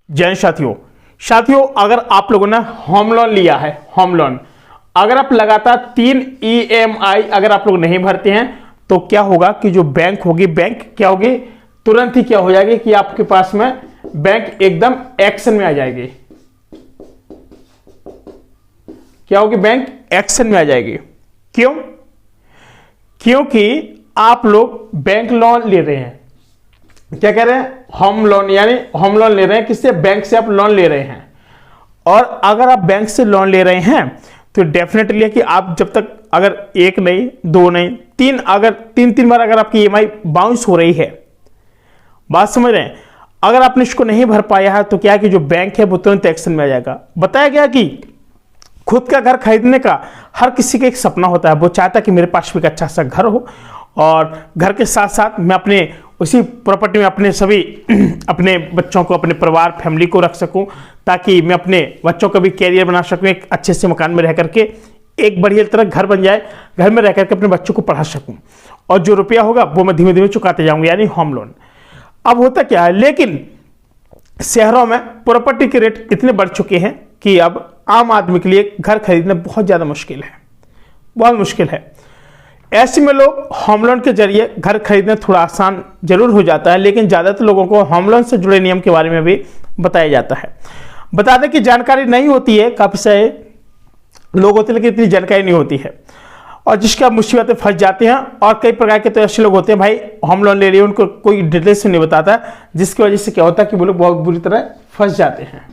जय साथियों। अगर आप लोगों ने होम लोन लिया है, होम लोन अगर आप लगातार 3 EMI अगर आप लोग नहीं भरते हैं तो क्या होगा कि जो बैंक होगी, बैंक क्या होगी, तुरंत ही क्या हो जाएगी कि आपके पास में बैंक एकदम एक्शन में आ जाएगी। क्या होगी? बैंक एक्शन में आ जाएगी। क्यों? क्योंकि आप लोग बैंक लोन ले रहे हैं, क्या कह रहे हैं, होम लोन, यानी होम लोन ले रहे हैं। किससे? बैंक से आप लोन ले रहे हैं। और अगर आप बैंक से लोन ले रहे हैं तो डेफिनेटली है कि आप जब तक अगर एक नहीं, दो नहीं, तीन, अगर तीन बार अगर आपकी EMI बाउंस हो रही है, बात समझ रहे हैं, अगर आपने इसको नहीं भर पाया है तो क्या है कि जो बैंक है वो तुरंत एक्शन में आ जाएगा। बताया गया कि खुद का घर खरीदने का हर किसी का एक सपना होता है। वो चाहता है कि मेरे पास भी एक अच्छा सा घर हो और घर के साथ साथ मैं अपने उसी प्रॉपर्टी में अपने सभी अपने बच्चों को, अपने परिवार, फैमिली को रख सकूं, ताकि मैं अपने बच्चों का भी कैरियर बना सकूं, एक अच्छे से मकान में रह करके एक बढ़िया तरह घर बन जाए, घर में रह करके अपने बच्चों को पढ़ा सकूं और जो रुपया होगा वो मैं धीमे धीमे चुकाते जाऊंगा, यानी होम लोन। अब होता क्या है, लेकिन शहरों में प्रॉपर्टी के रेट इतने बढ़ चुके हैं कि अब आम आदमी के लिए घर खरीदना बहुत ज़्यादा मुश्किल है, बहुत मुश्किल है। ऐसे में लोग होम लोन के जरिए घर खरीदना थोड़ा आसान जरूर हो जाता है, लेकिन ज़्यादातर लोगों को होम लोन से जुड़े नियम के बारे में भी बताया जाता है। बता दें कि जानकारी नहीं होती है, काफ़ी सारे लोग होते हैं लेकिन इतनी जानकारी नहीं होती है और जिसका मुसीबत में फंस जाते हैं। और कई प्रकार के तो ऐसे लोग होते हैं, भाई होम लोन ले रही है, उनको कोई डिटेल्स नहीं बताता, जिसकी वजह से क्या होता है कि वो लोग बहुत बुरी तरह फंस जाते हैं।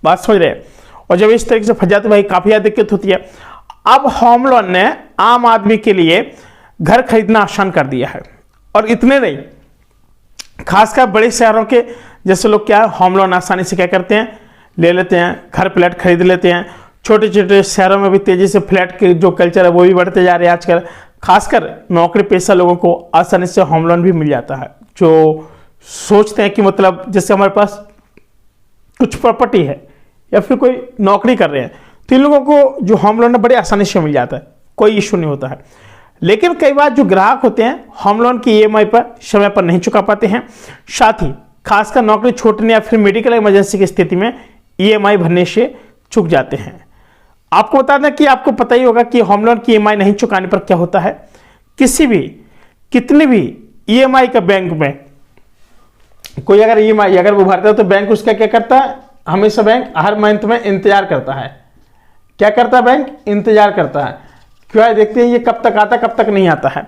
बात समझ रहे हैं? और जब इस तरीके से फंस जाते हैं भाई, काफ़ी ज़्यादा दिक्कत होती है। अब होम लोन ने आम आदमी के लिए घर खरीदना आसान कर दिया है। और इतने नहीं, खासकर बड़े शहरों के जैसे लोग क्या होम लोन आसानी से क्या करते हैं, ले लेते हैं, घर फ्लैट खरीद लेते हैं। छोटे छोटे शहरों में भी तेजी से फ्लैट के जो कल्चर है वो भी बढ़ते जा रहे हैं आजकल। खासकर नौकरी पेशा लोगों को आसानी से होम लोन भी मिल जाता है, जो सोचते हैं कि मतलब जैसे हमारे पास कुछ प्रॉपर्टी है या फिर कोई नौकरी कर रहे हैं तो इन लोगों को जो होम लोन है बड़े आसानी से मिल जाता है, कोई इशू नहीं होता है। लेकिन कई बार जो ग्राहक होते हैं होम लोन की EMI पर समय पर नहीं चुका पाते हैं, साथ ही खासकर नौकरी छूटने या फिर मेडिकल इमरजेंसी की स्थिति में EMI भरने से चूक जाते हैं। आपको बता दें कि आपको पता ही होगा कि होम लोन की EMI नहीं चुकाने पर क्या होता है। किसी भी, कितनी भी EMI का बैंक में कोई अगर EMI अगर वो भरता है तो बैंक उसका क्या करता है, हमेशा बैंक हर मंथ में इंतजार करता है। क्या करता है? बैंक इंतजार करता है। क्यों है? देखते हैं ये कब तक आता है, कब तक नहीं आता है।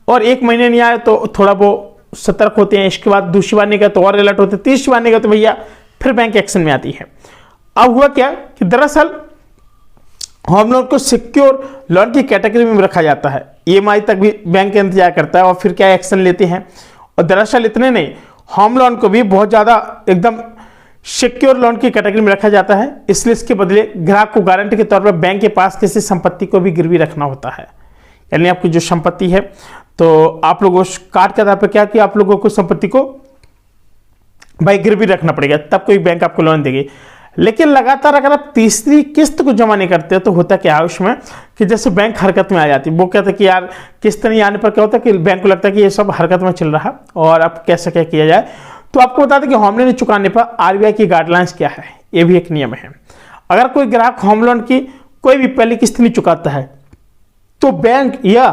और एक महीने नहीं आए तो थोड़ा वो सतर्क होते हैं, इसके बाद दूसरी बार नहीं गया तो और अलर्ट होते हैं, तीसरी बार नहीं गया तो भैया फिर बैंक एक्शन में आती है। अब हुआ क्या कि दरअसल होम लोन को सिक्योर लोन की कैटेगरी में रखा जाता है। EMI तक भी बैंक इंतजार करता है और फिर क्या एक्शन लेते हैं। और दरअसल इतने नहीं, होम लोन को भी बहुत ज़्यादा एकदम सिक्योर लोन की कैटेगरी में रखा जाता है। इसलिए इसके बदले ग्राहक को गारंटी के तौर पर बैंक के पास किसी संपत्ति को भी गिरवी रखना होता है। यानी आपकी जो संपत्ति है तो आप लोगों को कार्ड के आधार पर क्या कि आप लोगों को संपत्ति को भाई गिरवी रखना पड़ेगा, तब कोई बैंक आपको लोन देगी। लेकिन लगातार अगर आप तीसरी किस्त को जमा नहीं करते तो होता क्या है उसमें कि जैसे बैंक हरकत में आ जाती है। वो कहते हैं कि यार किस्त नहीं आने पर क्या होता है कि बैंक को लगता है कि ये सब हरकत में चल रहा है और अब कैसे क्या किया जाए। तो आपको बता दें कि होम लोन चुकाने पर RBI की गाइडलाइंस क्या है, ये भी एक नियम है। अगर कोई ग्राहक होम लोन की कोई भी पहली किस्त नहीं चुकाता है तो बैंक या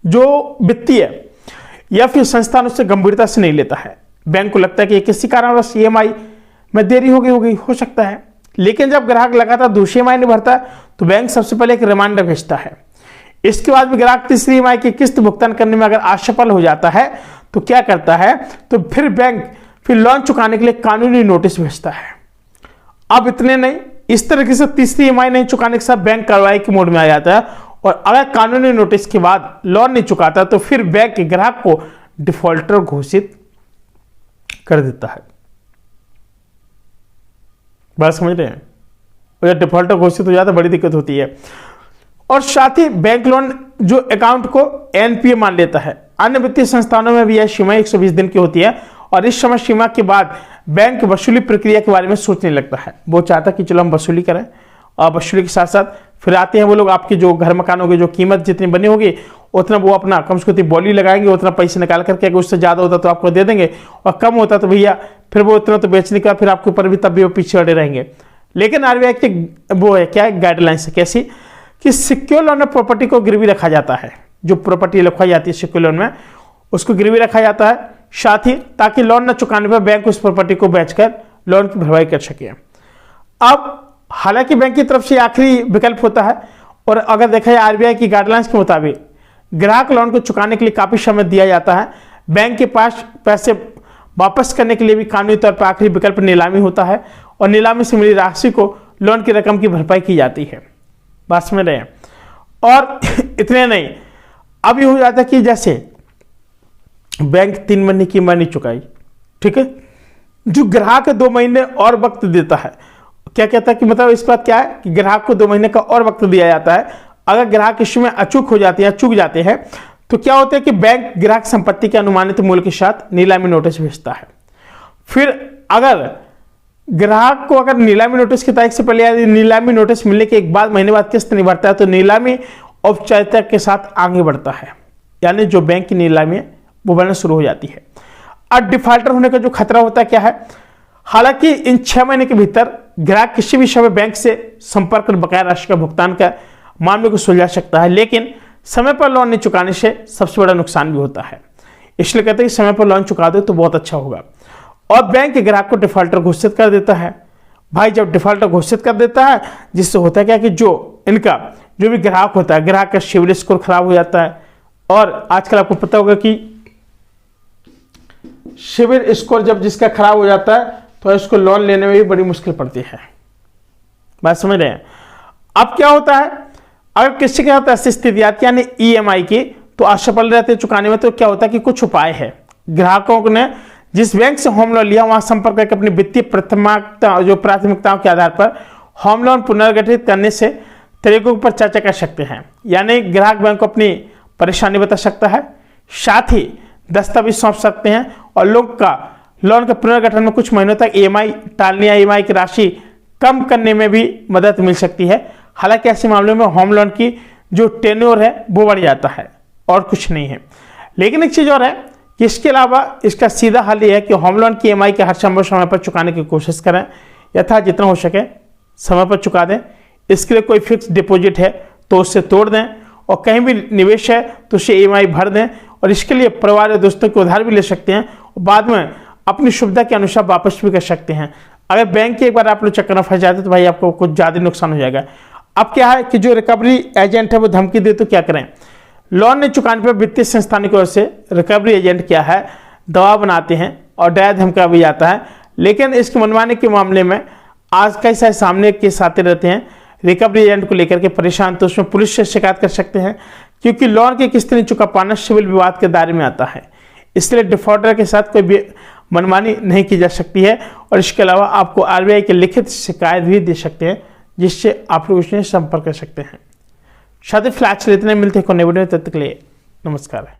जो वित्तीय या फिर संस्थान उससे गंभीरता से नहीं लेता है। बैंक को लगता है कि किसी कारणवश EMI में देरी होगी हो सकता है। लेकिन जब ग्राहक लगातार दूसरी EMI नहीं भरता तो बैंक सबसे पहले एक रिमाइंडर भेजता है। इसके बाद भी ग्राहक तीसरी EMI की किस्त भुगतान करने में अगर असफल हो जाता है तो क्या करता है, तो फिर बैंक फिर लोन चुकाने के लिए कानूनी नोटिस भेजता है। अब इतने नहीं, इस तरीके से तीसरी EMI नहीं चुकाने के साथ बैंक कार्रवाई के मोड में आ जाता है और अगर कानूनी नोटिस के बाद लोन नहीं चुकाता तो फिर बैंक के ग्राहक को डिफॉल्टर घोषित कर देता है। बात समझ रहे हैं? और डिफॉल्टर घोषित हो जाता है, बड़ी दिक्कत होती है। और साथ ही बैंक लोन जो अकाउंट को NPA मान लेता है। अन्य वित्तीय संस्थानों में भी यह सीमा 120 दिन की होती है और इस समय सीमा के बाद बैंक वसूली प्रक्रिया के बारे में सोचने लगता है। वो चाहता है कि चलो हम वसूली करें और वसूली के साथ साथ फिर आते हैं वो लोग आपके जो घर मकानों की जो कीमत जितनी बनी होगी उतना वो अपना कम से कम बोली लगाएंगे, उतना पैसे निकाल करके, अगर उससे ज़्यादा होता तो आपको दे देंगे और कम होता तो भैया फिर वो इतना तो बेचने का फिर आपके ऊपर भी तब भी वो पीछे अड़े रहेंगे। लेकिन आरबीआई की वो है क्या गाइडलाइंस है कैसी कि सिक्योर लोन में प्रॉपर्टी को गिरवी रखा जाता है, जो प्रॉपर्टी लिखवाई जाती है सिक्योर लोन में उसको गिरवी रखा जाता है, साथ ही ताकि लोन न चुकाने पर बैंक उस प्रॉपर्टी को बेचकर लोन की भरपाई कर सके। अब हालांकि बैंक की तरफ से आखिरी विकल्प होता है, और अगर देखा जाए आरबीआई की गाइडलाइंस के मुताबिक ग्राहक लोन को चुकाने के लिए काफी समय दिया जाता है। बैंक के पास पैसे वापस करने के लिए भी कानूनी तौर पर आखिरी विकल्प नीलामी होता है, और नीलामी से मिली राशि को लोन की रकम की भरपाई की जाती है। बात समझ रहे हैं। और इतने नहीं, अब ये हो जाता है कि जैसे बैंक 3 महीने की ईएमआई नहीं चुकाई, ठीक है, जो ग्राहक 2 महीने और वक्त देता है, क्या कहता है कि मतलब इस बात क्या है कि ग्राहक को 2 महीने का और वक्त दिया जाता है। अगर ग्राहक इसमें अचूक हो जाते हैं, चूक जाते हैं, तो क्या होता है कि बैंक ग्राहक संपत्ति के अनुमानित मूल्य के साथ नीलामी नोटिस भेजता है। फिर अगर ग्राहक को अगर नीलामी नोटिस की तारीख से पहले या नीलामी नोटिस मिलने के एक बाद महीने बाद किस्त नहीं भरता है, तो नीलामी औपचारिकता के साथ आगे बढ़ता है, यानी जो बैंक की नीलामी है वो बनना शुरू हो जाती है। अब डिफॉल्टर होने का जो खतरा होता है क्या है, हालांकि इन 6 महीने के भीतर ग्राहक किसी भी समय बैंक से संपर्क कर बकाया राशि का भुगतान कर मामले को सुलझा सकता है, लेकिन समय पर लोन नहीं चुकाने से सबसे बड़ा नुकसान भी होता है। इसलिए कहते हैं कि समय पर लोन चुका दो तो बहुत अच्छा होगा। और बैंक ग्राहक को डिफॉल्टर घोषित कर देता है। भाई जब डिफॉल्टर घोषित कर देता है, जिससे होता है क्या कि जो इनका जो भी ग्राहक होता है, ग्राहक का सिविल स्कोर खराब हो जाता है। और आजकल आपको पता होगा कि सिविल स्कोर जब जिसका खराब हो जाता है तो इसको लोन लेने में भी बड़ी मुश्किल पड़ती है। बात समझ रहे हैं। अब क्या होता है, अगर किसी के साथ ऐसी स्थिति आती है यानी ईएमआई की, तो असफल रहते चुकाने में, तो क्या होता है कि कुछ उपाय है। ग्राहकों ने जिस बैंक से होम लोन लिया वहां संपर्क करके अपनी वित्तीय प्राथमिकताओं के आधार पर होम लोन पुनर्गठित करने से तरीकों पर चर्चा कर सकते हैं। यानी ग्राहक बैंक को अपनी परेशानी बता सकता है, साथ ही दस्तावेज सौंप सकते हैं, और लोन का पुनर्गठन में कुछ महीनों तक ईएमआई टालने या ईएमआई की राशि कम करने में भी मदद मिल सकती है। हालांकि ऐसे मामलों में होम लोन की जो टेन्योर है वो बढ़ जाता है, और कुछ नहीं है। लेकिन एक चीज और है कि इसके अलावा इसका सीधा हल ये है कि होम लोन की ईएमआई के हर संभव समय पर चुकाने की कोशिश करें, यथा जितना हो सके समय पर चुका दें। इसके लिए कोई फिक्स डिपॉजिट है तो उससे तोड़ दें, और कहीं भी निवेश है तो उसे ईएमआई भर दें, और इसके लिए परिवार या दोस्तों को उधार भी ले सकते हैं, और बाद में अपनी सुविधा के अनुसार वापस भी कर सकते हैं। अगर बैंक के एक बार आप लोग चक्कर में फंस जाते हैं तो भाई आपको कुछ ज़्यादा नुकसान हो जाएगा। अब क्या है कि जो रिकवरी एजेंट है वो धमकी दे तो क्या करें। लोन नहीं चुकाने पर वित्तीय संस्थान की ओर से रिकवरी एजेंट क्या है दबाव बनाते हैं और डरा धमका भी जाता है। लेकिन इसके मनमाने के मामले में आज कई सारे सामने केस आते रहते हैं रिकवरी एजेंट को लेकर के परेशान, तो उसमें पुलिस से शिकायत कर सकते हैं, क्योंकि लोन की किस्त नहीं चुका पाना सिविल विवाद के दायरे में आता है। इसलिए डिफॉल्टर के साथ कोई भी मनमानी नहीं की जा सकती है, और इसके अलावा आपको आरबीआई के लिखित शिकायत भी दे सकते हैं, जिससे आप लोग उससे संपर्क कर सकते हैं। शायद फिलहाल इतने मिलते हैं नए वीडियो में, तब तक के लिए नमस्कार।